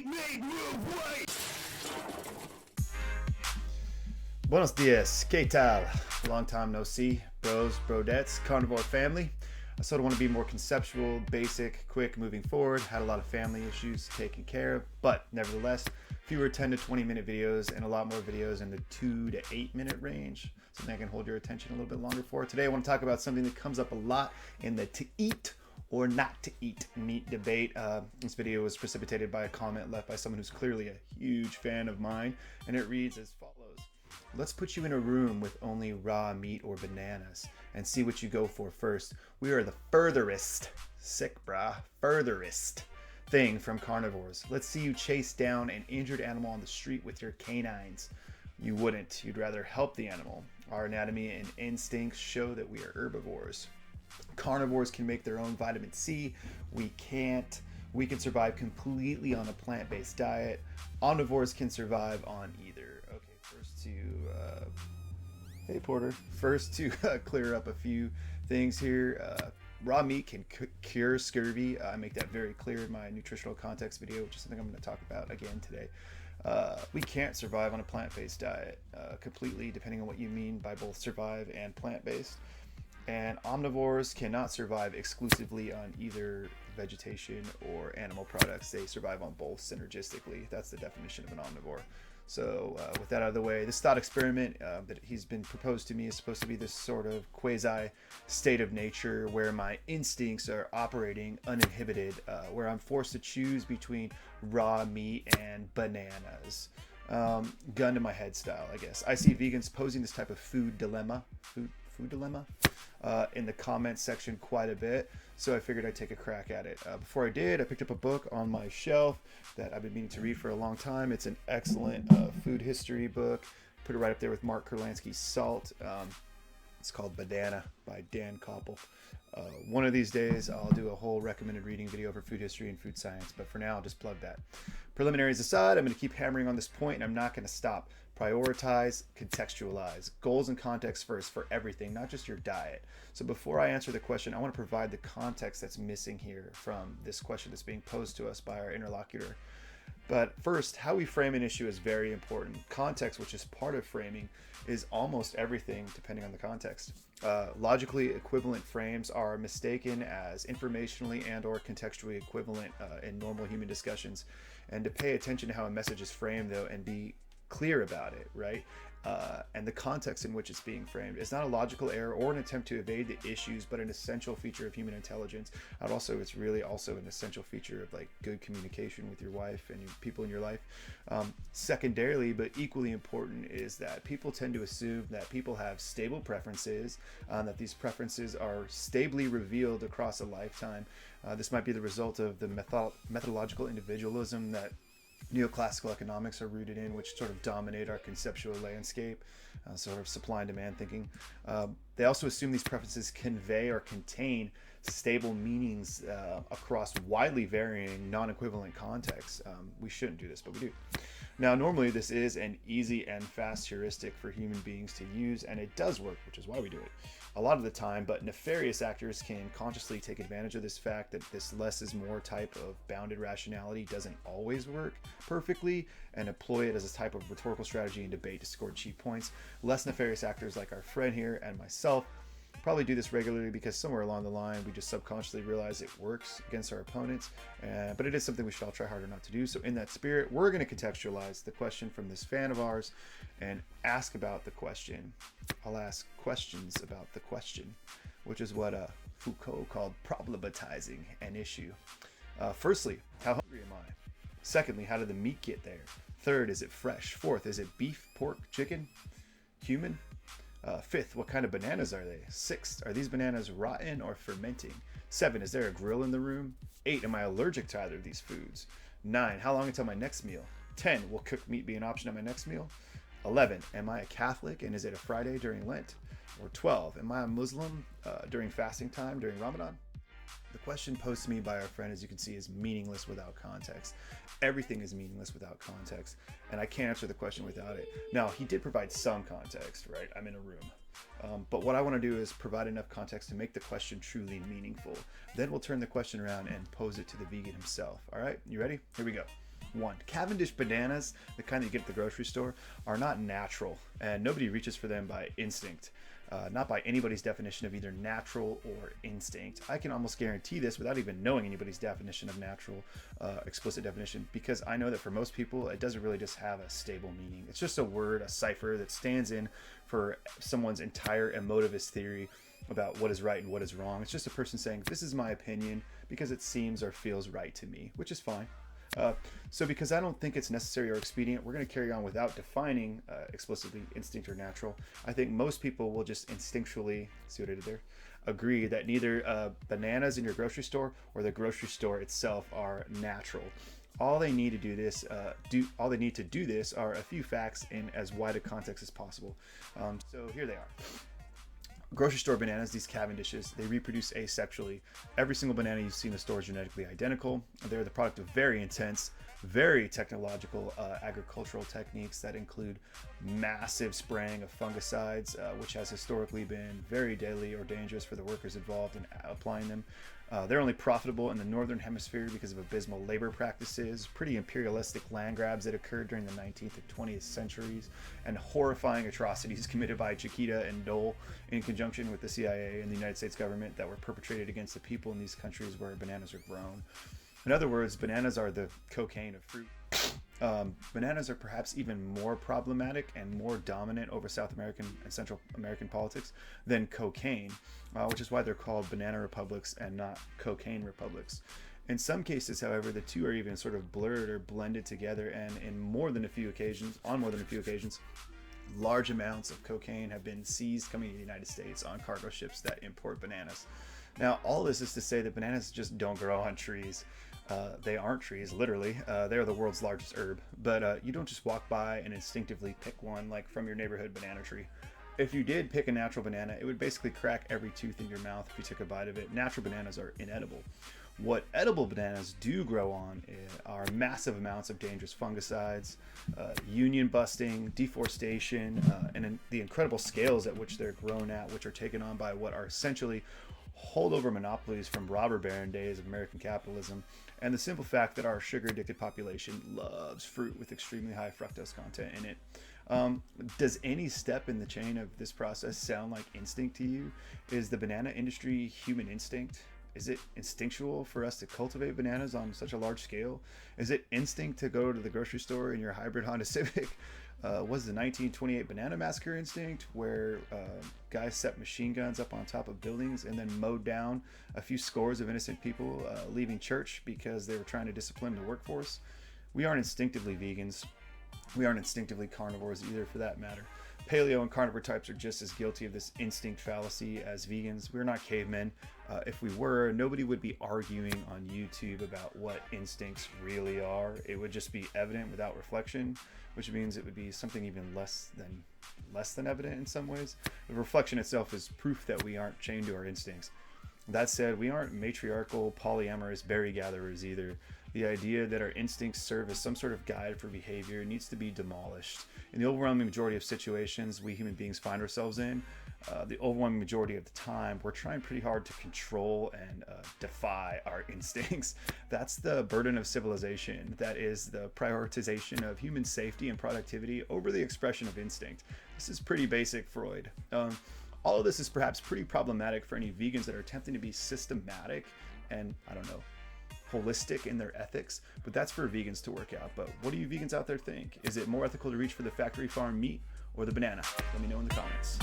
Made worldwide. Buenos dias, ¿qué tal? Long time no see, bros, brodettes, carnivore family. I sort of want to be more conceptual, basic, quick, moving forward. Had a lot of family issues taken care of, but nevertheless, fewer 10 to 20 minute videos and a lot more videos in the 2 to 8 minute range. Something I can hold your attention a little bit longer for. Today I want to talk about something that comes up a lot in the to eat or not to eat meat debate. This video was precipitated by a comment left by someone who's clearly a huge fan of mine, and it reads as follows. Let's put you in a room with only raw meat or bananas and see what you go for first. We are the furthest, furthest thing from carnivores. Let's see you chase down an injured animal on the street with your canines. You wouldn't. You'd rather help the animal. Our anatomy and instincts show that we are herbivores. Carnivores can make their own vitamin C. We can't. We can survive completely on a plant-based diet. Omnivores can survive on either. Okay, first to hey Porter. First to clear up a few things here. Raw meat can cure scurvy. I make that very clear in my nutritional context video, which is something I'm going to talk about again today. We can't survive on a plant-based diet completely, depending on what you mean by both survive and plant-based. And omnivores cannot survive exclusively on either vegetation or animal products. They survive on both synergistically. That's the definition of an omnivore. So with that out of the way, this thought experiment that he's been proposed to me is supposed to be this sort of quasi state of nature where my instincts are operating uninhibited, where I'm forced to choose between raw meat and bananas. Gun to my head style, I guess. I see vegans posing this type of food dilemma in the comments section quite a bit, so I figured I'd take a crack at it. Before I did, I picked up a book on my shelf that I've been meaning to read for a long time. It's an excellent food history book. Put it right up there with Mark Kurlansky's Salt. It's called 𝙈𝙚𝙖𝙩 by Dan Koppel. One of these days I'll do a whole recommended reading video for food history and food science, but for now I'll just plug that. Preliminaries aside, I'm going to keep hammering on this point, and I'm not going to stop. Prioritize, contextualize. Goals and context first for everything, not just your diet. So before I answer the question, I want to provide the context that's missing here from this question that's being posed to us by our interlocutor. But first, how we frame an issue is very important. Context, which is part of framing, is almost everything depending on the context. Logically equivalent frames are mistaken as informationally and or contextually equivalent in normal human discussions. And to pay attention to how a message is framed, though, and be clear about it, right? And the context in which it's being framed is not a logical error or an attempt to evade the issues, but an essential feature of human intelligence. And also, it's really also an essential feature of like good communication with your wife and people in your life. Secondarily, but equally important, is that people tend to assume that people have stable preferences, that these preferences are stably revealed across a lifetime. This might be the result of the methodological individualism that neoclassical economics are rooted in, which sort of dominate our conceptual landscape, sort of supply and demand thinking. They also assume these preferences convey or contain stable meanings across widely varying non-equivalent contexts. We shouldn't do this, but we do. Now, normally this is an easy and fast heuristic for human beings to use, and it does work, which is why we do it a lot of the time, but nefarious actors can consciously take advantage of this fact that this less is more type of bounded rationality doesn't always work perfectly, and employ it as a type of rhetorical strategy and debate to score cheap points. Less nefarious actors like our friend here and myself probably do this regularly because somewhere along the line we just subconsciously realize it works against our opponents, but it is something we should all try harder not to do. So in that spirit, we're going to contextualize the question from this fan of ours and ask about the question. I'll ask questions about the question, which is what Foucault called problematizing an issue. Firstly, how hungry am I? Secondly, how did the meat get there? Third, is it fresh? Fourth, is it beef, pork, chicken, human? Fifth, what kind of bananas are they? Sixth, are these bananas rotten or fermenting? 7, is there a grill in the room? 8, am I allergic to either of these foods? 9, how long until my next meal? 10, will cooked meat be an option at my next meal? 11, am I a Catholic and is it a Friday during Lent? Or 12, am I a Muslim during fasting time during Ramadan? The question posed to me by our friend, as you can see, is meaningless without context. Everything is meaningless without context, and I can't answer the question without it. Now, he did provide some context, right? I'm in a room. But what I want to do is provide enough context to make the question truly meaningful. Then we'll turn the question around and pose it to the vegan himself. All right, you ready? Here we go. One, Cavendish bananas, the kind that you get at the grocery store, are not natural, and nobody reaches for them by instinct. Not by anybody's definition of either natural or instinct. I can almost guarantee this without even knowing anybody's definition of natural, explicit definition, because I know that for most people, it doesn't really just have a stable meaning. It's just a word, a cipher that stands in for someone's entire emotivist theory about what is right and what is wrong. It's just a person saying, this is my opinion because it seems or feels right to me, which is fine. So because I don't think it's necessary or expedient, we're going to carry on without defining explicitly instinct or natural. I think most people will just instinctually, see what I did there, agree that neither bananas in your grocery store or the grocery store itself are natural. All they need to do this, are a few facts in as wide a context as possible. So here they are. Grocery store bananas, these Cavendishes, they reproduce asexually. Every single banana you see in the store is genetically identical. They're the product of very intense, very technological agricultural techniques that include massive spraying of fungicides, which has historically been very deadly or dangerous for the workers involved in applying them. They're only profitable in the northern hemisphere because of abysmal labor practices, pretty imperialistic land grabs that occurred during the 19th and 20th centuries, and horrifying atrocities committed by Chiquita and Dole in conjunction with the CIA and the United States government that were perpetrated against the people in these countries where bananas are grown. In other words, bananas are the cocaine of fruit. Bananas are perhaps even more problematic and more dominant over South American and Central American politics than cocaine, which is why they're called banana republics and not cocaine republics. In some cases, however, the two are even sort of blurred or blended together, and on more than a few occasions, large amounts of cocaine have been seized coming to the United States on cargo ships that import bananas. Now, all this is to say that bananas just don't grow on trees. They aren't trees, literally. They are the world's largest herb. But you don't just walk by and instinctively pick one like from your neighborhood banana tree. If you did pick a natural banana, it would basically crack every tooth in your mouth if you took a bite of it. Natural bananas are inedible. What edible bananas do grow on are massive amounts of dangerous fungicides, union busting, deforestation, and the incredible scales at which they're grown at, which are taken on by what are essentially holdover monopolies from robber baron days of American capitalism, and the simple fact that our sugar-addicted population loves fruit with extremely high fructose content in it. Does any step in the chain of this process sound like instinct to you? Is the banana industry human instinct? Is it instinctual for us to cultivate bananas on such a large scale? Is it instinct to go to the grocery store in your hybrid Honda Civic? Was the 1928 Banana Massacre instinct, where guys set machine guns up on top of buildings and then mowed down a few scores of innocent people leaving church because they were trying to discipline the workforce? We aren't instinctively vegans. We aren't instinctively carnivores either, for that matter. Paleo and carnivore types are just as guilty of this instinct fallacy as vegans. We're not cavemen. If we were, nobody would be arguing on YouTube about what instincts really are. It would just be evident without reflection, which means it would be something even less than evident in some ways. The reflection itself is proof that we aren't chained to our instincts. That said, we aren't matriarchal, polyamorous berry gatherers either. The idea that our instincts serve as some sort of guide for behavior needs to be demolished. In the overwhelming majority of situations we human beings find ourselves in, the overwhelming majority of the time, we're trying pretty hard to control and defy our instincts. That's the burden of civilization. That is the prioritization of human safety and productivity over the expression of instinct. This is pretty basic Freud. All of this is perhaps pretty problematic for any vegans that are attempting to be systematic and, I don't know, holistic in their ethics, but that's for vegans to work out. But what do you vegans out there think? Is it more ethical to reach for the factory farm meat or the banana? Let me know in the comments.